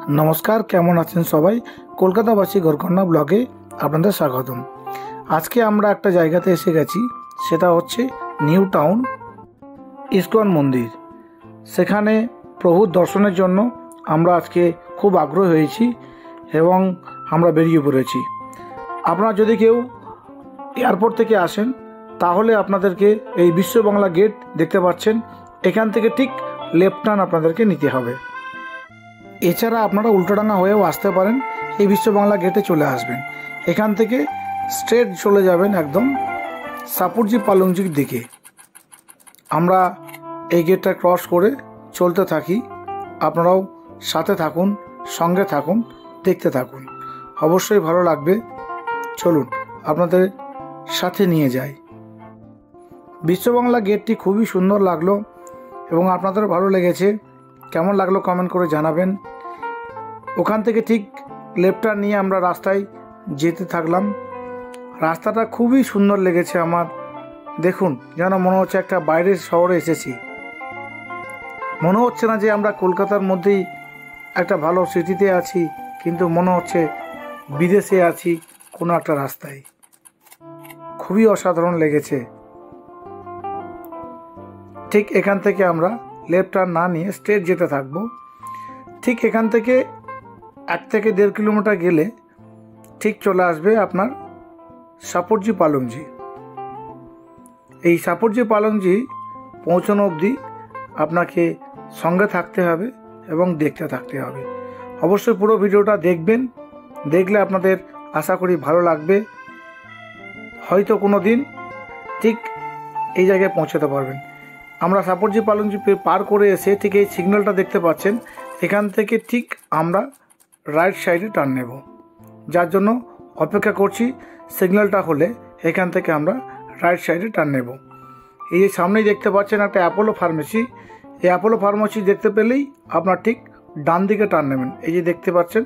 नमस्कार केमन आছেন सबाई कलकाताबासी घरकन्या ब्लगे आपनादेर स्वागतम। आज के आमरा एकटा जायगाते एसे गेছি सेटा होच्छे निउ टाउन इस्कन मंदिर। सेखाने प्रभुर दर्शनेर जन्य आमरा आजके खूब आग्रही हयेछि एबं आमरा बेरिये पड़ेछि। आपनारा यदि केउ एयारपोर्ट थेके आसेन ताहले आपनादेरके एई विश्व बांगला गेट देखते पाच्छेन। एखान थेके ठीक लेफ्ट टार्न आपनादेरके निते होबे। এছাড়া আপনারা উল্টোডাঙ্গা হয়েও আসতে পারেন। এই বিশ্ব বাংলা গেটে চলে আসবেন। এখান থেকে স্ট্রেট চলে যাবেন একদম সাপুরজি পালংজির দিকে। আমরা এই গেটটা ক্রস করে চলতে থাকি। আপনারাও সাথে থাকুন, সঙ্গে থাকুন, দেখতে থাকুন, অবশ্যই ভালো লাগবে। চলুন আপনাদের সাথে নিয়ে যাই। বিশ্ব বাংলা গেটটি খুবই সুন্দর লাগলো এবং আপনাদের ভালো লেগেছে। কেমন লাগলো কমেন্ট করে জানাবেন। ওখান থেকে ঠিক লেফট টার্ন নিয়ে আমরা রাস্তায় যেতে থাকলাম। রাস্তাটা খুবই সুন্দর লেগেছে আমার। দেখুন যেন মনে হচ্ছে একটা বাইরের শহরে এসেছি। মনে হচ্ছে না যে আমরা কলকাতার মধ্যেই একটা ভালো সিটিতে আছি, কিন্তু মনে হচ্ছে বিদেশে আছি কোনো একটা রাস্তায়। খুবই অসাধারণ লেগেছে। ঠিক এখান থেকে আমরা লেফট টার্ন না নিয়ে স্ট্রেট যেতে থাকবো। ঠিক এখান থেকে 1 থেকে 1.5 কিলোমিটার গেলে ঠিক চলে আসবে আপনার সাপুরজি পালংজি। এই সাপুরজি পালংজি পৌঁছানো অবধি আপনাকে সঙ্গে থাকতে হবে এবং দেখতে থাকতে হবে। অবশ্যই পুরো ভিডিওটা দেখবেন। দেখলে আপনাদের আশা করি ভালো লাগবে। হয়তো কোনো দিন ঠিক এই জায়গায় পৌঁছাতে পারবেন। আমরা সাপুরজি পালংজি পার করে এসে ঠিক এই সিগন্যালটা দেখতে পাচ্ছেন। এখান থেকে ঠিক আমরা রাইট সাইডে টার্ন নেব, যার জন্য অপেক্ষা করছি। সিগন্যালটা হলে এখান থেকে আমরা রাইট সাইডে টার্ন নেব। এই যে সামনেই দেখতে পাচ্ছেন একটা অ্যাপোলো ফার্মেসি। এই অ্যাপোলো ফার্মেসি দেখতে পেলেই আপনার ঠিক ডান দিকে টার্ন নেবেন। এই যে দেখতে পাচ্ছেন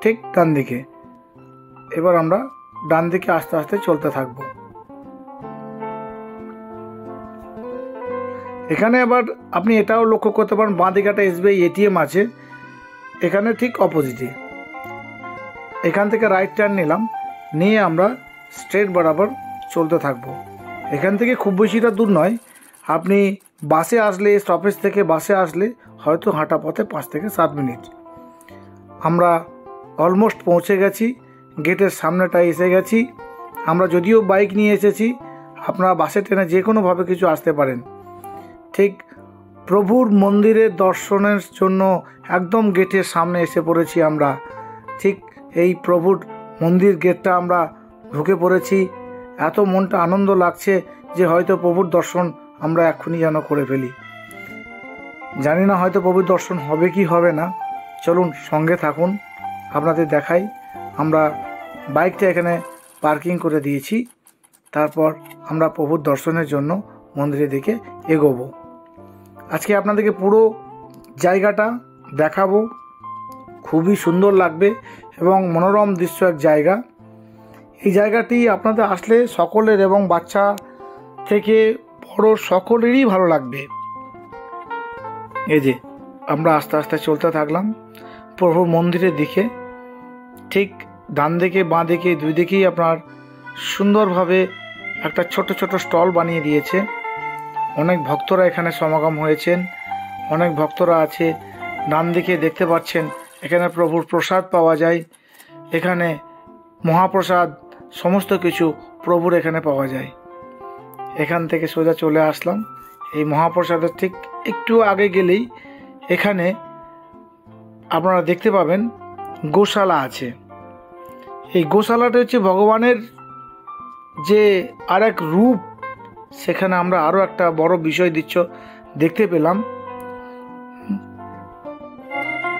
ঠিক ডান দিকে। এবার আমরা ডান দিকে আস্তে আস্তে চলতে থাকব। এখানে আবার আপনি এটাও লক্ষ্য করতে পারেন বাঁ দিকে একটা এসবিআই এটিএম আছে। এখানে ঠিক অপোজিটে। এখান থেকে রাইট টার্ন নিলাম, নিয়ে আমরা স্ট্রেট বরাবর চলতে থাকব। এখান থেকে খুব বেশিটা দূর নয়। আপনি বাসে আসলে, স্টপেজ থেকে বাসে আসলে হয়তো হাঁটা পথে 5 থেকে 7 মিনিট। আমরা অলমোস্ট পৌঁছে গেছি। গেটের সামনেটায় এসে গেছি। আমরা যদিও বাইক নিয়ে এসেছি, আপনারা বাসে ট্রেনে যে কোনোভাবে কিছু আসতে পারেন। ঠিক প্রভুর মন্দিরের দর্শনের জন্য একদম গেটের সামনে এসে পড়েছি আমরা। ঠিক এই প্রভুর মন্দির গেটটা আমরা ঢুকে পড়েছি। এত মনটা আনন্দ লাগছে যে হয়তো প্রভুর দর্শন আমরা এক্ষুনি যেন করে ফেলি। জানি না হয়তো প্রভুর দর্শন হবে কি হবে না। চলুন সঙ্গে থাকুন, আপনাদের দেখাই। আমরা বাইকটা এখানে পার্কিং করে দিয়েছি। তারপর আমরা প্রভুর দর্শনের জন্য মন্দিরের দিকে এগোবো। আজকে আপনাদেরকে পুরো জায়গাটা দেখাবো। খুবই সুন্দর লাগবে এবং মনোরম দৃশ্য এক জায়গা। এই জায়গাটি আপনাদের আসলে সকলের এবং বাচ্চা থেকে বড় সকলেরই ভালো লাগবে। এই যে আমরা আস্তে আস্তে চলতে থাকলাম প্রভুর মন্দিরের দিকে। ঠিক ডান দিকে বাঁ দিকে দুই দিকেই আপনার সুন্দরভাবে একটা ছোট ছোট স্টল বানিয়ে দিয়েছে। অনেক ভক্তরা এখানে সমাগম হয়েছেন। অনেক ভক্তরা আছে। ডান দিকে দেখতে পাচ্ছেন এখানে প্রভুর প্রসাদ পাওয়া যায়। এখানে মহাপ্রসাদ সমস্ত কিছু প্রভুর এখানে পাওয়া যায়। এখান থেকে সোজা চলে আসলাম। এই মহাপ্রসাদের ঠিক একটু আগে গেলেই এখানে আপনারা দেখতে পাবেন গোশালা আছে। এই গোশালাটা হচ্ছে ভগবানের যে আর এক রূপ। সেখানে আমরা আরও একটা বড় বিষয় দেখতে পেলাম।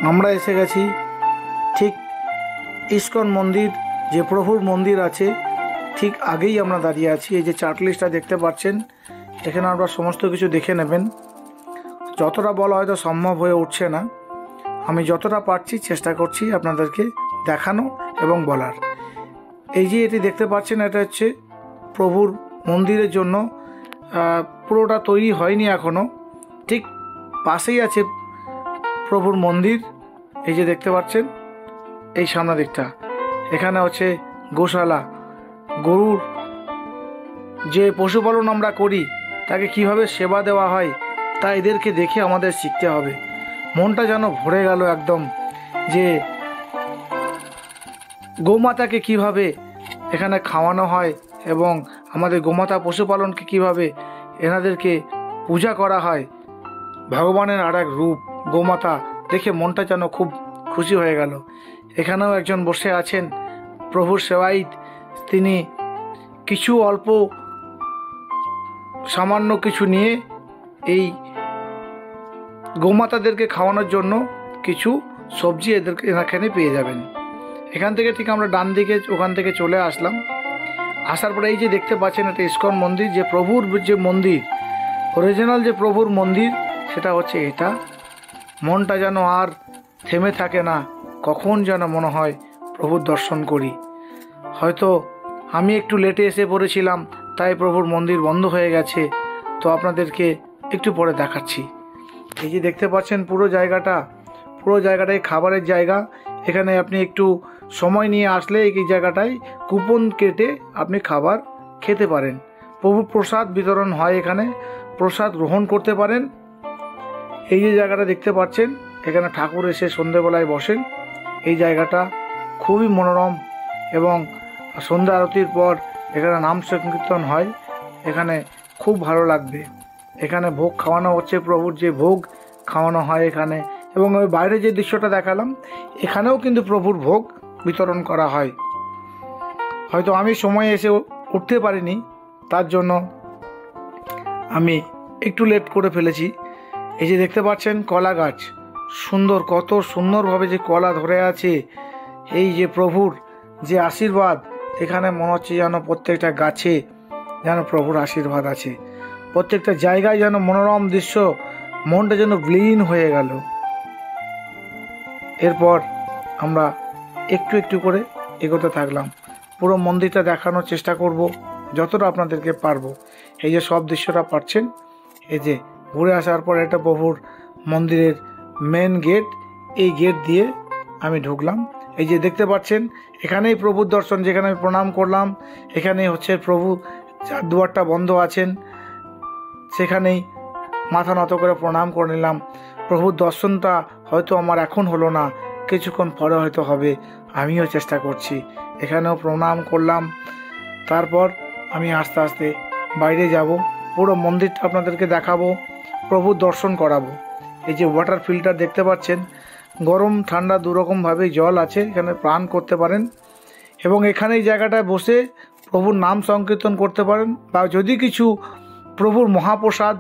আমরা এসে গেছি ঠিক ইস্কন মন্দির, যে প্রভুর মন্দির আছে ঠিক আগেই আমরা দাঁড়িয়ে আছি। এই যে চার্ট লিস্টটা দেখতে পাচ্ছেন, এখানে আমরা সমস্ত কিছু দেখে নেবেন। যতটা বলা হয়তো সম্ভব হয়ে উঠছে না। আমি যতটা পারছি চেষ্টা করছি আপনাদেরকে দেখানো এবং বলার। এই যে এটি দেখতে পাচ্ছেন, এটা হচ্ছে প্রভুর মন্দিরের জন্য পুরোটা তৈরি হয়নি এখনও। ঠিক পাশেই আছে প্রভুর মন্দির এই যে দেখতে পাচ্ছেন এই সামনের দিকটা, এখানে হচ্ছে গোশালা। গরুর যে পশুপালন আমরা করি তাকে কিভাবে সেবা দেওয়া হয় তা এদেরকে দেখে আমাদের শিখতে হবে। মনটা যেন ভরে গেল একদম, যে গোমাতাকে কিভাবে এখানে খাওয়ানো হয় এবং আমাদের গোমাতা পশুপালনকে কিভাবে এনাদেরকে পূজা করা হয়। ভগবানের আর এক রূপ গোমাতা, দেখে মনটা যেন খুব খুশি হয়ে গেল। এখানেও একজন বসে আছেন প্রভুর সেবায়িত, তিনি কিছু অল্প সামান্য কিছু নিয়ে এই গোমাতাদেরকে খাওয়ানোর জন্য কিছু সবজি এদেরকে এখানে পেয়ে যাবেন। এখান থেকে ঠিক আমরা ডান দিকে ওখান থেকে চলে আসলাম। আসার পরে এই যে দেখতে পাচ্ছেন এটা ইস্কন মন্দির, যে প্রভুর যে মন্দির, অরিজিনাল যে প্রভুর মন্দির সেটা হচ্ছে এটা। মনটা যেন আর থেমে থাকে না, কখন যেন মনে হয় প্রভুর দর্শন করি। হয়তো আমি একটু লেটে এসে পড়েছিলাম, তাই প্রভুর মন্দির বন্ধ হয়ে গেছে, তো আপনাদেরকে একটু পরে দেখাচ্ছি। এই যে দেখতে পাচ্ছেন পুরো জায়গাটাই খাবারের জায়গা। এখানে আপনি একটু সময় নিয়ে আসলে এই জায়গাটায় কুপন কেটে আপনি খাবার খেতে পারেন। প্রভুর প্রসাদ বিতরণ হয়, এখানে প্রসাদ গ্রহণ করতে পারেন। এই যে জায়গাটা দেখতে পাচ্ছেন, এখানে ঠাকুর এসে সন্ধেবেলায় বসেন। এই জায়গাটা খুবই মনোরম এবং সন্ধ্যা আরতির পর এখানে নাম সংকীর্তন হয়, এখানে খুব ভালো লাগবে। এখানে ভোগ খাওয়ানো হচ্ছে, প্রভুর যে ভোগ খাওয়ানো হয় এখানে। এবং ওই বাইরে যে দৃশ্যটা দেখালাম, এখানেও কিন্তু প্রভুর ভোগ বিতরণ করা হয়। হয়তো আমি সময় এসে উঠতে পারিনি, তার জন্য আমি একটু লেট করে ফেলেছি। এই যে দেখতে পাচ্ছেন কলা গাছ, সুন্দর, কত সুন্দরভাবে যে কলা ধরে আছে। এই যে প্রভুর যে আশীর্বাদ, এখানে মনে হচ্ছে যেন প্রত্যেকটা গাছে যেন প্রভুর আশীর্বাদ আছে। প্রত্যেকটা জায়গায় যেন মনোরম দৃশ্য, মনটা যেন বিলীন হয়ে গেল। এরপর আমরা একটু একটু করে এগোতে থাকলাম। পুরো মন্দিরটা দেখানোর চেষ্টা করব যতটা আপনাদেরকে পারবো। এই যে সব দৃশ্যটা পাচ্ছেন, এই যে ঘুরে আসার পর এটা প্রভুর মন্দিরের মেন গেট। এই গেট দিয়ে আমি ঢুকলাম। এই যে দেখতে পাচ্ছেন এখানেই প্রভুর দর্শন, যেখানে আমি প্রণাম করলাম এখানেই হচ্ছে প্রভু, যার দুয়ারটা বন্ধ আছেন সেখানেই মাথা নত করে প্রণাম করে নিলাম। প্রভুর দর্শনটা হয়তো আমার এখন হলো না, কিছুক্ষণ পরে হয়তো হবে, আমিও চেষ্টা করছি। এখানেও প্রণাম করলাম। তারপর আমি আস্তে আস্তে বাইরে যাব, পুরো মন্দিরটা আপনাদেরকে দেখাবো, প্রভুর দর্শন করাবো। এই যে ওয়াটার ফিল্টার দেখতে পাচ্ছেন, গরম ঠান্ডা দুরকমভাবে জল আছে, এখানে স্নান করতে পারেন এবং এখানে এই জায়গাটায় বসে প্রভুর নাম সংকীর্তন করতে পারেন, বা যদি কিছু প্রভুর মহাপ্রসাদ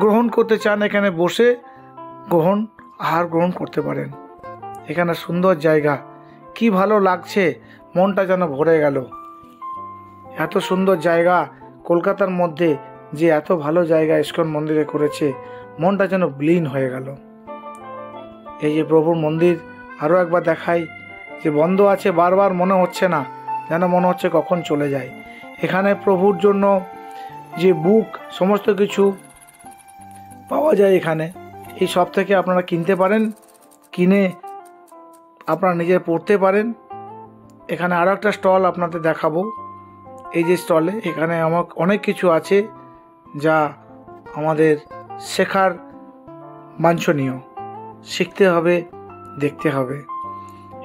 গ্রহণ করতে চান এখানে বসে আহার গ্রহণ করতে পারেন। এখানে সুন্দর জায়গা, কি ভালো লাগছে, মনটা যেন ভরে গেল। এত সুন্দর জায়গা কলকাতার মধ্যে, যে এত ভালো জায়গা ইস্কন মন্দিরে করেছে, মনটা যেন বিলীন হয়ে গেল। এই যে প্রভুর মন্দির আরও একবার দেখাই, যে বন্ধ আছে, বারবার মনে হচ্ছে না, যেন মনে হচ্ছে কখন চলে যায়। এখানে প্রভুর জন্য যে বুক সমস্ত কিছু পাওয়া যায় এখানে, এই সব থেকে আপনারা কিনতে পারেন, কিনে আপনারা নিজে পড়তে পারেন। এখানে আরও একটা স্টল আপনাদের দেখাবো। এই যে স্টলে এখানে আমার অনেক কিছু আছে যা আমাদের শেখার বাঞ্ছনীয়, শিখতে হবে, দেখতে হবে।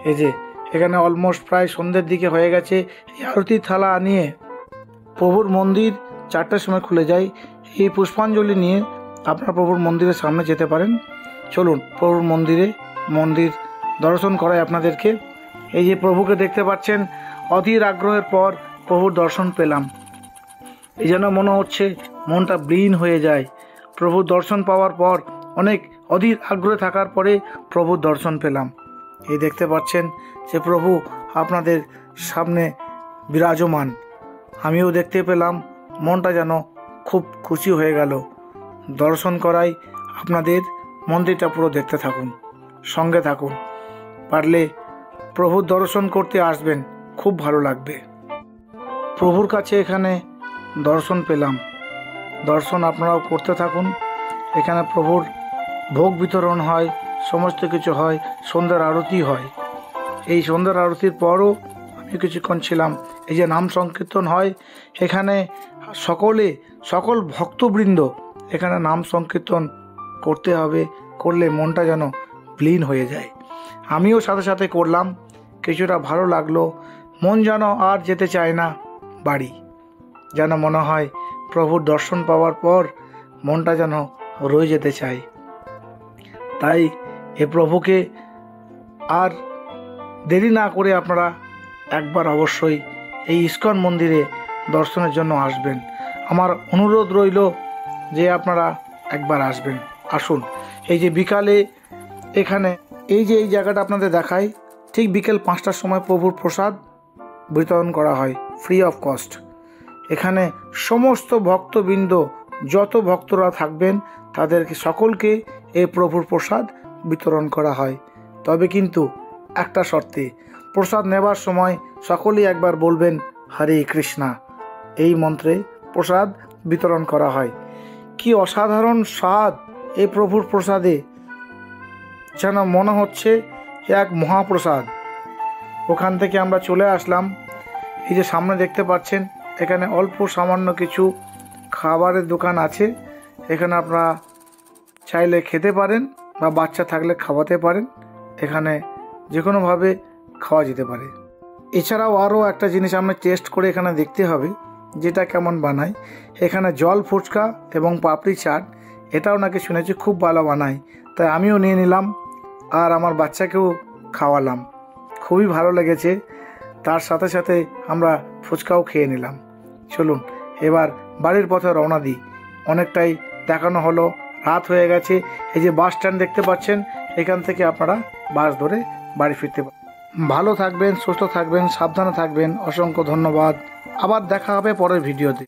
এই যে এখানে অলমোস্ট প্রায় সন্ধ্যের দিকে হয়ে গেছে। এই আরতির থালা নিয়ে প্রভুর মন্দির 4টার সময় খুলে যায়। এই পুষ্পাঞ্জলি নিয়ে আপনারা প্রভুর মন্দিরের সামনে যেতে পারেন। চলুন প্রভুর মন্দির দর্শন করাই আপনাদেরকে। এই যে প্রভুকে দেখতে পাচ্ছেন, অধীর আগ্রহের পর প্রভুর দর্শন পেলাম। এই যেন মনে হচ্ছে মনটা বিলীন হয়ে যায়। প্রভুর দর্শন পাওয়ার পর, অনেক অধীর আগ্রহে থাকার পরে প্রভুর দর্শন পেলাম। এই দেখতে পাচ্ছেন যে প্রভু আপনাদের সামনে বিরাজমান, আমিও দেখতে পেলাম, মনটা যেন খুব খুশি হয়ে গেল। দর্শন করাই আপনাদের, মন্দিরটা পুরো দেখতে থাকুন, সঙ্গে থাকুন, পারলে প্রভুর দর্শন করতে আসবেন, খুব ভালো লাগবে। প্রভুর কাছে এখানে দর্শন পেলাম, দর্শন আপনারাও করতে থাকুন। এখানে প্রভুর ভোগ বিতরণ হয়, সমস্ত কিছু হয়, সন্ধ্যার আরতি হয়। এই সন্ধ্যার আরতির পরও আমি কিছুক্ষণ ছিলাম। এই যে নাম সংকীর্তন হয়, এখানে সকল ভক্তবৃন্দ এখানে নাম সংকীর্তন করতে হবে, করলে মনটা যেন বিলীন হয়ে যায়। আমিও সাথে সাথে করলাম, কিছুটা ভালো লাগলো। মন যেন আর যেতে চায় না বাড়ি, যেন মনে হয় প্রভুর দর্শন পাওয়ার পর মনটা যেন রয়ে যেতে চায়। তাই এ প্রভুকে আর দেরি না করে আপনারা একবার অবশ্যই এই ইস্কন মন্দিরে দর্শনের জন্য আসবেন। আমার অনুরোধ রইল যে আপনারা একবার আসবেন। আসুন, এই যে বিকালে এখানে এই জায়গাটা আপনাদের দেখাই, ঠিক বিকেল 5টার সময় প্রভুর প্রসাদ বিতরণ করা হয় ফ্রি অফ কস্ট। এখানে সমস্ত ভক্তবৃন্দ, যত ভক্তরা থাকবেন তাদেরকে সকলকে এই প্রভুর প্রসাদ বিতরণ করা হয়। তবে কিন্তু একটা শর্তে, প্রসাদ নেবার সময় সকলেই একবার বলবেন হরে কৃষ্ণা, এই মন্ত্রে প্রসাদ বিতরণ করা হয়। কি অসাধারণ স্বাদ এই প্রভুর প্রসাদে, যেন মনে হচ্ছে এক মহাপ্রসাদ। ওখান থেকে আমরা চলে আসলাম। এই যে সামনে দেখতে পাচ্ছেন, এখানে অল্প সামান্য কিছু খাবারের দোকান আছে। এখানে আপনারা চাইলে খেতে পারেন বা বাচ্চা থাকলে খাওয়াতে পারেন। এখানে যে কোনোভাবে খাওয়া যেতে পারে। এছাড়াও আরও একটা জিনিস আমরা টেস্ট করে এখানে দেখতে হবে, যেটা কেমন বানায়। এখানে জল ফুচকা এবং পাপড়ি চাট, এটাও নাকি শুনেছি খুব ভালো বানায়। তাই আমিও নিয়ে নিলাম আর আমার বাচ্চাকেও খাওয়ালাম, খুবই ভালো লেগেছে। তার সাথে সাথে আমরা ফুচকাও খেয়ে নিলাম। চলুন এবার বাড়ির পথে রওনা দিই। অনেকটাই দেখানো হলো, রাত হয়ে গেছে। এই যে বাস স্ট্যান্ড দেখতে পাচ্ছেন, এখান থেকে আপনারা বাস ধরে বাড়ি ফিরতে পারেন। ভালো থাকবেন, সুস্থ থাকবেন, সাবধানে থাকবেন। অসংখ্য ধন্যবাদ। আবার দেখা হবে পরের ভিডিওতে।